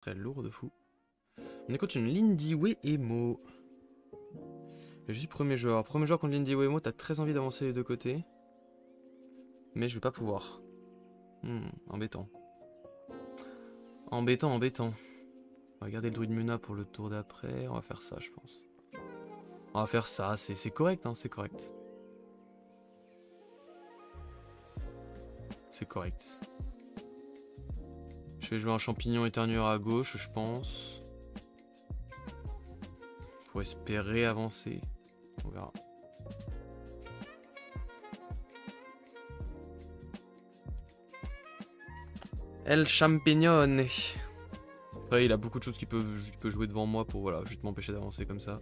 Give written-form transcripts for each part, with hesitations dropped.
Très lourd de fou. On écoute une Lindy Emo. J'ai juste premier joueur. Premier joueur contre Lindy Emo, t'as très envie d'avancer les deux côtés. Mais je vais pas pouvoir. Embêtant. Embêtant, embêtant. On va garder le druide Muna pour le tour d'après. On va faire ça, je pense. On va faire ça, c'est correct, hein, c'est correct. C'est correct. Je vais jouer un champignon éternueur à gauche, je pense. Pour espérer avancer. On verra. El Champignone. Après, il a beaucoup de choses qu'il peut jouer devant moi pour voilà, juste m'empêcher d'avancer comme ça.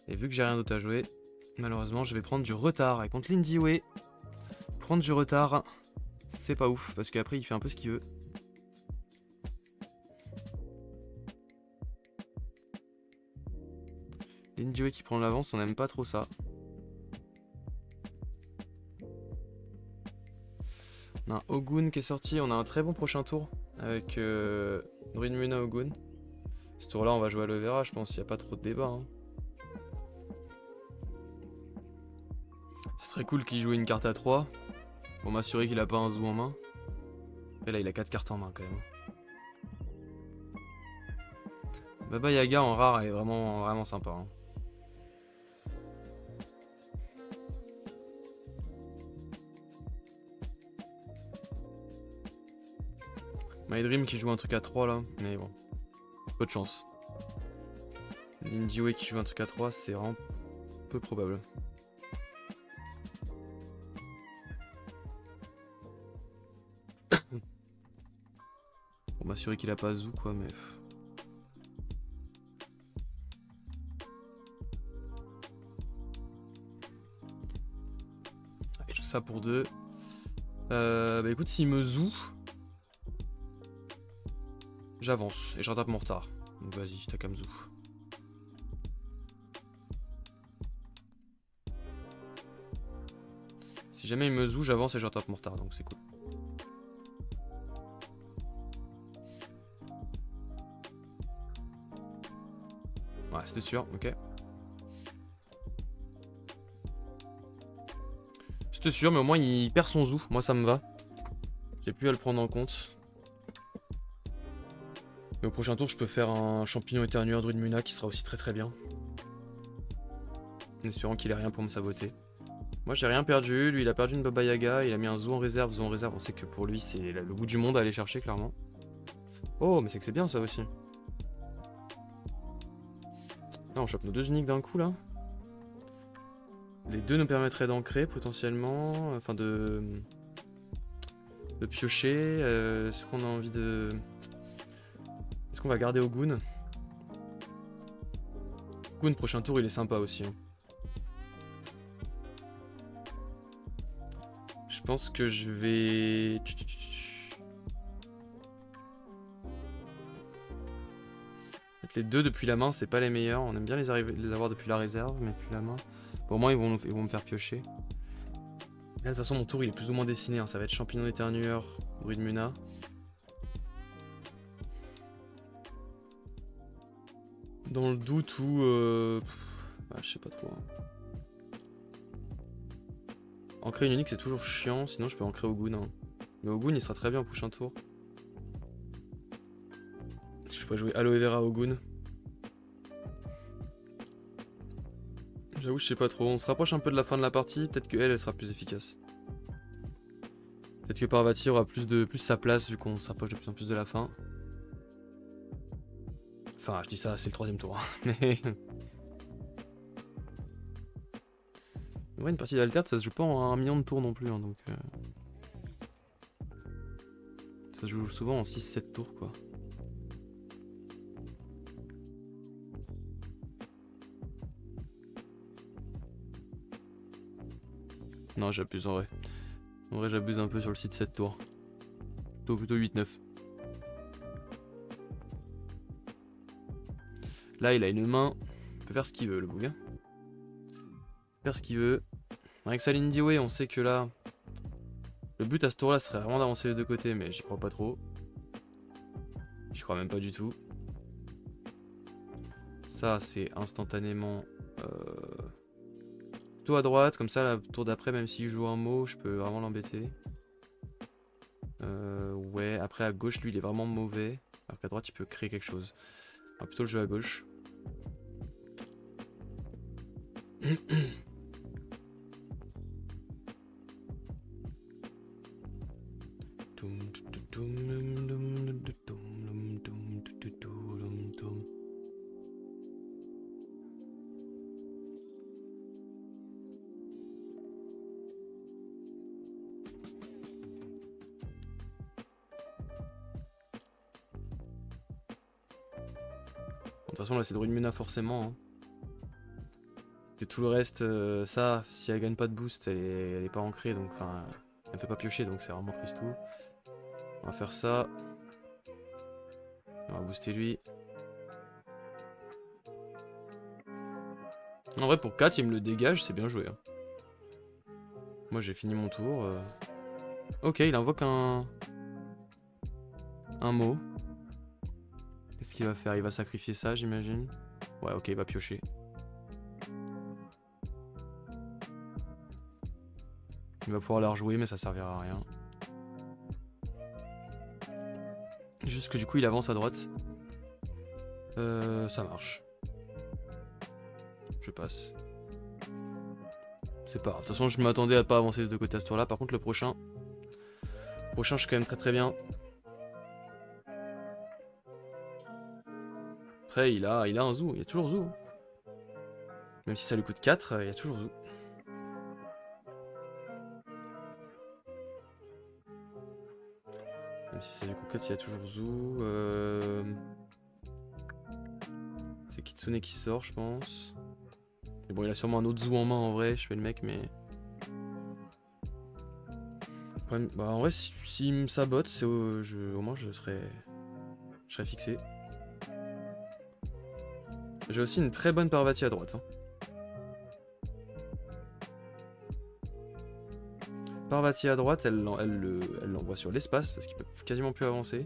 Et vu que j'ai rien d'autre à jouer, malheureusement, je vais prendre du retard. Et contre Lindy Way, prendre du retard, c'est pas ouf. Parce qu'après, il fait un peu ce qu'il veut. Lindy Way qui prend l'avance, on n'aime pas trop ça. On a un Ogun qui est sorti, on a un très bon prochain tour avec Druid Muna Ogun. Ce tour là on va jouer à Aloe Vera, je pense qu'il n'y a pas trop de débat. Hein. Ce serait cool qu'il joue une carte à 3 pour m'assurer qu'il a pas un zoo en main. Et là il a 4 cartes en main quand même. Baba Yaga en rare elle est vraiment sympa. Hein. My Dream qui joue un truc à 3 là, mais bon, peu de chance. Lindy Way qui joue un truc à 3, c'est vraiment peu probable. Pour m'assurer qu'il a pas zoo quoi, mais... Allez, je fais ça pour 2. Bah écoute, s'il me zoo... J'avance et je rattrape mon retard. Donc vas-y, t'as qu'à me zoo. Si jamais il me zoo, j'avance et je rattrape mon retard, donc c'est cool. Ouais, c'était sûr, ok. C'était sûr, mais au moins il perd son zoo. Moi ça me va. J'ai plus à le prendre en compte. Et au prochain tour, je peux faire un champignon éternueur Druid Muna qui sera aussi très bien. En espérant qu'il ait rien pour me saboter. Moi, j'ai rien perdu. Lui, il a perdu une Baba Yaga. Il a mis un zoo en réserve. Zoo en réserve, on sait que pour lui, c'est le bout du monde à aller chercher, clairement. Oh, mais c'est que c'est bien ça aussi. Là, on chope nos 2 uniques d'un coup, là. Les 2 nous permettraient d'ancrer, potentiellement. Enfin, de piocher. Est-ce qu'on a envie de... Est-ce qu'on va garder Ogun? Ogun, prochain tour, il est sympa aussi. Hein. Je pense que je vais... Les 2 depuis la main, c'est pas les meilleurs. On aime bien les avoir depuis la réserve, mais depuis la main. Pour moi, ils vont me faire piocher. Là, de toute façon, mon tour, il est plus ou moins dessiné. Hein. Ça va être champignon éternueur, Druid Muna. Dans le doute où... bah, je sais pas trop. Hein. Ancrer une unique, c'est toujours chiant. Sinon, je peux ancrer Ogun. Hein. Mais Ogun, il sera très bien au prochain tour. Est-ce que je pourrais jouer Aloe Vera Ogun? J'avoue, je sais pas trop. On se rapproche un peu de la fin de la partie. Peut-être que elle sera plus efficace. Peut-être que Parvati aura plus sa place vu qu'on s'approche de plus en plus de la fin. Enfin, je dis ça, c'est le 3ème tour. Mais... Ouais, une partie d'alterne, ça se joue pas en 1 million de tours non plus. Hein, donc, ça se joue souvent en 6-7 tours, quoi. Non, j'abuse en vrai. En vrai, j'abuse un peu sur le site 7 tours. Plutôt 8-9. Là, il a une main. Il peut faire ce qu'il veut, le bouga. Faire ce qu'il veut. Avec sa Lindy Way, on sait que là... Le but à ce tour-là serait vraiment d'avancer les 2 côtés, mais j'y crois pas trop. J'y crois même pas du tout. Ça, c'est instantanément... plutôt à droite, comme ça, la tour d'après, même s'il joue un mot, je peux vraiment l'embêter. Ouais, après à gauche, lui, il est vraiment mauvais. Alors qu'à droite, il peut créer quelque chose. On va plutôt le jouer à gauche. De toute façon, là, c'est Druidmuna forcément. Hein. Que tout le reste, ça, si elle gagne pas de boost, elle est pas ancrée, donc enfin, elle fait pas piocher, donc c'est vraiment tristou. On va faire ça. On va booster lui. En vrai, pour 4, il me le dégage, c'est bien joué. Hein. Moi, j'ai fini mon tour. Ok, il invoque un mot. Qu'est-ce qu'il va faire? Il va sacrifier ça, j'imagine. Ouais, ok, il va piocher. Il va pouvoir la rejouer, mais ça servira à rien. Juste que du coup, il avance à droite. Ça marche. Je passe. C'est pas grave. De toute façon, je m'attendais à pas avancer de deux côtés à ce tour-là. Par contre, le prochain, je suis quand même très bien. Après, il a un zoo. Il y a toujours zoo. Même si ça lui coûte 4, il y a toujours zoo. Même si ça lui coûte 4, il y a toujours zoo. C'est Kitsune qui sort, je pense. Mais bon, il a sûrement un autre zoo en main en vrai. Je fais le mec, mais... Bah, en vrai, s'il me sabote, au moins je serai fixé. J'ai aussi une très bonne Parvati à droite. Hein. Parvati à droite, elle l'envoie sur l'espace parce qu'il peut quasiment plus avancer.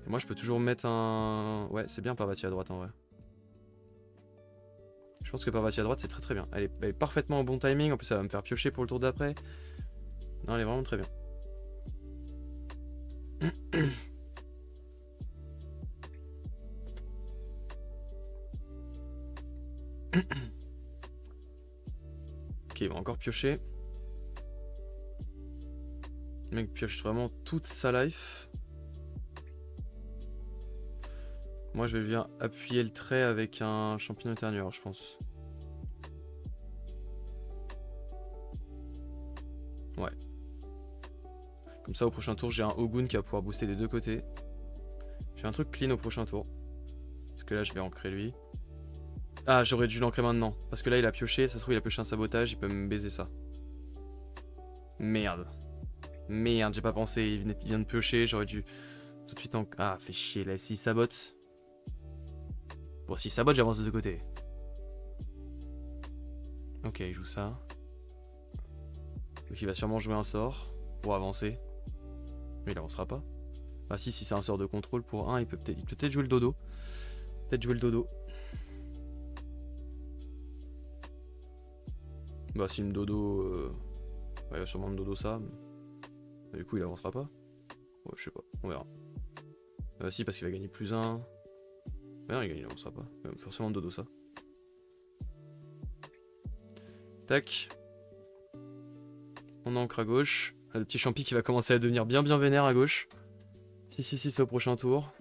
Et moi, je peux toujours mettre un... Ouais, c'est bien Parvati à droite en vrai. Je pense que Parvati à droite, c'est très bien. Elle est parfaitement au bon timing. En plus, ça va me faire piocher pour le tour d'après. Non, elle est vraiment très bien. Ok, il va encore piocher. Le mec pioche vraiment toute sa life. Moi, je vais venir appuyer le trait avec un champignon éternueur, je pense. Ouais. Comme ça, au prochain tour, j'ai un Ogun qui va pouvoir booster des deux côtés. J'ai un truc clean au prochain tour. Parce que là, je vais ancrer lui. Ah, j'aurais dû l'ancrer maintenant. Parce que là, il a pioché. Ça se trouve, il a pioché un sabotage. Il peut me baiser ça. Merde. Merde, j'ai pas pensé. Il vient de piocher. J'aurais dû tout de suite en... Ah, fait chier. Là, s'il sabote... Bon, s'il sabote, j'avance de deux côtés. Ok, il joue ça. Donc, il va sûrement jouer un sort pour avancer. Mais il avancera pas. Ah si c'est un sort de contrôle pour 1, il peut peut-être jouer le dodo. Peut-être jouer le dodo. Bah s'il me dodo... Ouais, il va sûrement me dodo ça. Mais... Du coup il avancera pas. Ouais, je sais pas, on verra. Si parce qu'il va gagner plus 1. Mais non, il avancera pas. Il va forcément dodo ça. Tac. On ancre à gauche. Ah, le petit champi qui va commencer à devenir bien vénère à gauche. Si, c'est au prochain tour.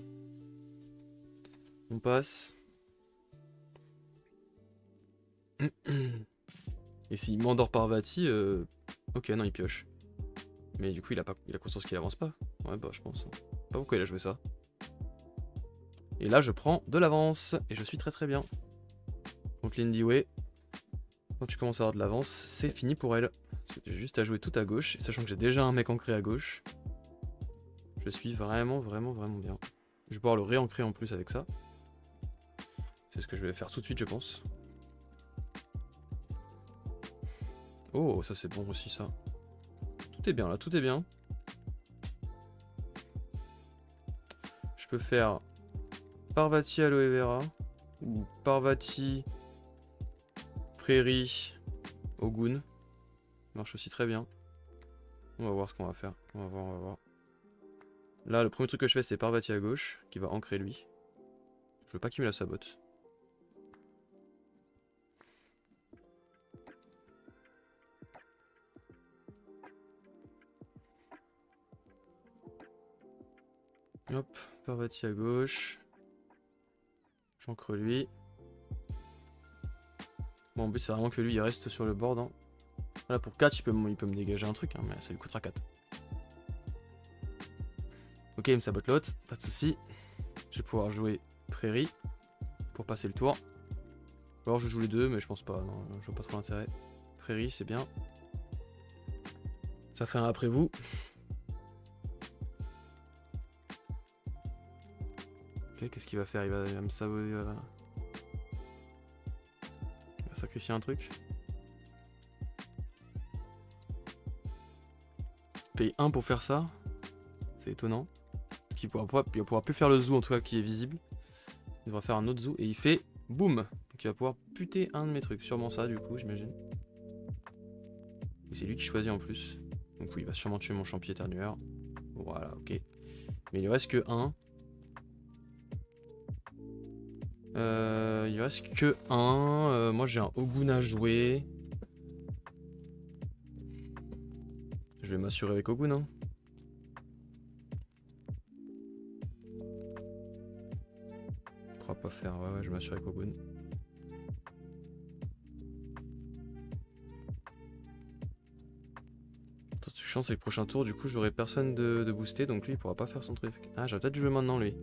On passe. Et s'il m'endort Parvati, ok, non, il pioche. Mais du coup, il a conscience qu'il avance pas. Ouais, bah, je pense. Pas pourquoi il a joué ça. Et là, je prends de l'avance. Et je suis très bien. Donc, Lindy Way, quand tu commences à avoir de l'avance, c'est fini pour elle. Parce que j'ai juste à jouer tout à gauche. Et sachant que j'ai déjà un mec ancré à gauche. Je suis vraiment bien. Je vais pouvoir le réancrer en plus avec ça. C'est ce que je vais faire tout de suite, je pense. Oh, ça c'est bon aussi, ça. Tout est bien là, tout est bien. peux faire Parvati Aloe Vera ou Parvati Prairie Ogun. Marche aussi très bien. On va voir ce qu'on va faire. On va voir, on va voir. Là, le premier truc que je fais, c'est Parvati à gauche, qui va ancrer lui. Je veux pas qu'il me la sabote. Hop, Parvati à gauche. J'ancre lui. Bon, en but, c'est vraiment que lui, il reste sur le board. Hein. Là, pour 4, il peut me dégager un truc, hein, mais ça lui coûtera 4. Ok, il me sabote l'autre, pas de soucis. Je vais pouvoir jouer Prairie pour passer le tour. Alors, je joue les deux, mais je pense pas. Non, je vois pas trop l'intérêt. Prairie, c'est bien. Ça fait un après vous. Ok, qu'est-ce qu'il va faire? Il va me saboter. Il va sacrifier un truc. Paye 1 pour faire ça. C'est étonnant. Il pourra plus faire le zoo en tout cas qui est visible. Il devra faire un autre zoo et il fait boum. Donc il va pouvoir buter un de mes trucs. Sûrement ça du coup j'imagine. Et c'est lui qui choisit en plus. Donc oui il va sûrement tuer mon champi éternueur. Voilà ok. Mais il ne reste que 1. Il reste que 1. Moi j'ai un Ogun à jouer. Je vais m'assurer avec Ogun hein. Pas faire, ouais, je m'assure avec Ogun. Toute chance c'est le prochain tour, du coup j'aurai personne de booster, donc lui il pourra pas faire son truc. Ah j'aurais peut-être dû jouer maintenant lui.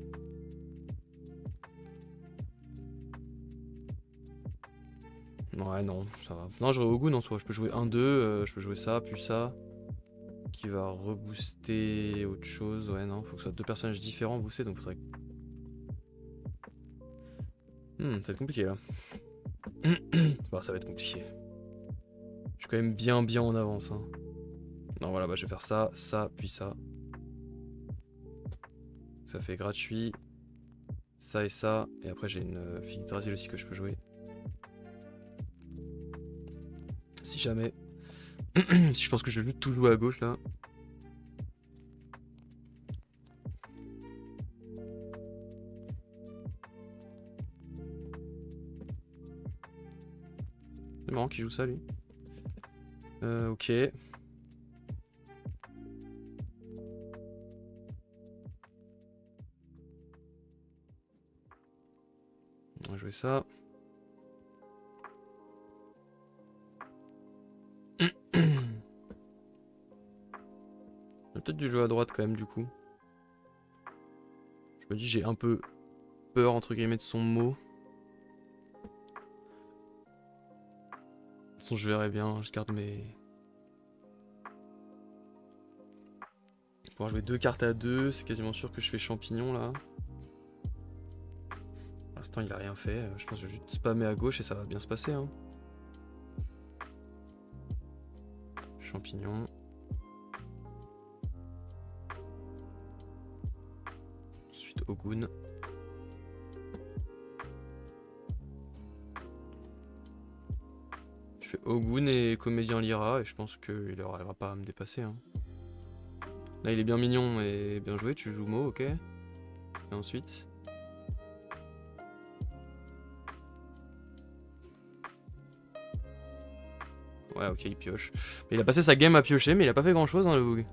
Ouais non, ça va. Non j'aurais Ogun en soi, je peux jouer 1-2, je peux jouer ça, puis ça. Qui va rebooster autre chose, ouais non, faut que ce soit 2 personnages différents boostés, donc faudrait... ça va être compliqué là. Bon, ça va être compliqué. Je suis quand même bien en avance. Hein. Non, voilà, bah, je vais faire ça, ça, puis ça. Ça fait gratuit. Ça et ça. Et après, j'ai une fille Yggdrasil aussi que je peux jouer. Si jamais. Si je pense que je vais tout jouer à gauche là. C'est marrant qu'il joue ça lui. Ok. On va jouer ça. J'ai peut-être dû jouer à droite quand même du coup. Je me dis j'ai un peu peur entre guillemets de son mot. De toute façon je verrai bien, je garde mes... Pour jouer 2 cartes à 2, c'est quasiment sûr que je fais champignon là. Pour l'instant il a rien fait, je pense que je vais juste spammer à gauche et ça va bien se passer. Hein. Champignon. Ensuite Ogun. Je fais Ogun et Comédien Lyra et je pense qu'il n'arrivera pas à me dépasser. Hein. Là il est bien mignon et bien joué, tu joues Mo, ok. Et ensuite... Ouais ok il pioche. Mais il a passé sa game à piocher mais il a pas fait grand chose hein le bug.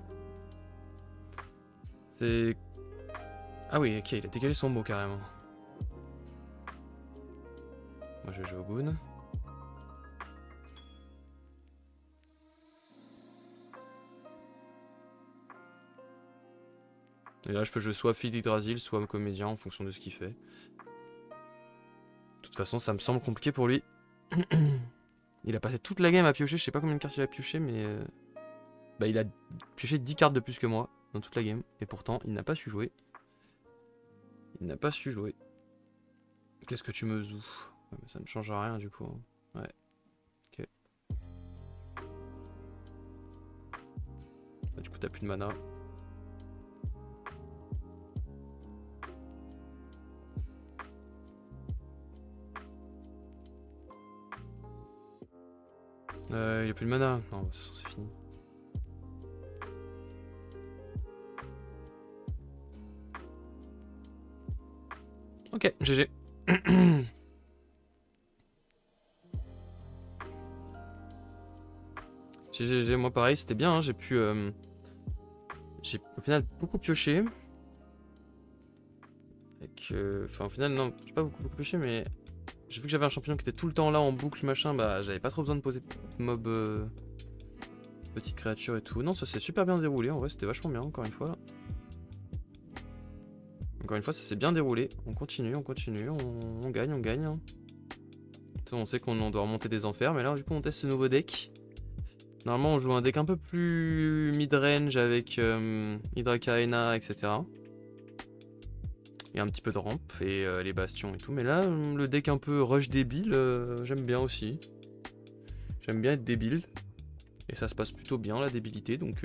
C'est... Ah oui ok il a décalé son mot carrément. Moi je vais jouer Ogun. Et là je peux jouer soit Fille d'Yggdrasil soit Comédien en fonction de ce qu'il fait. De toute façon ça me semble compliqué pour lui. Il a passé toute la game à piocher, je sais pas combien de cartes il a pioché mais... Bah il a pioché 10 cartes de plus que moi dans toute la game. Et pourtant il n'a pas su jouer. Il n'a pas su jouer. Qu'est-ce que tu me zoues? Ouais, mais ça ne change rien du coup. Hein. Ouais. Ok. Bah, du coup t'as plus de mana. Il a plus de mana. Non, c'est fini. Ok, GG. GG, moi pareil, c'était bien, hein, j'ai pu... j'ai au final beaucoup pioché. Enfin au final, non, j'ai pas beaucoup pioché, mais... J'ai vu que j'avais un champion qui était tout le temps là en boucle, machin, bah j'avais pas trop besoin de poser de mob... petites créatures et tout. Non, ça s'est super bien déroulé, en vrai c'était vachement bien, encore une fois là. Encore une fois, ça s'est bien déroulé. On continue, on gagne, on gagne. Hein. On sait qu'on doit remonter des enfers, mais là du coup on teste ce nouveau deck. Normalement on joue un deck un peu plus mid-range avec Hydrakaena, etc. Et un petit peu de rampe et les bastions et tout. Mais là, le deck un peu rush débile, j'aime bien aussi. J'aime bien être débile. Et ça se passe plutôt bien la débilité, donc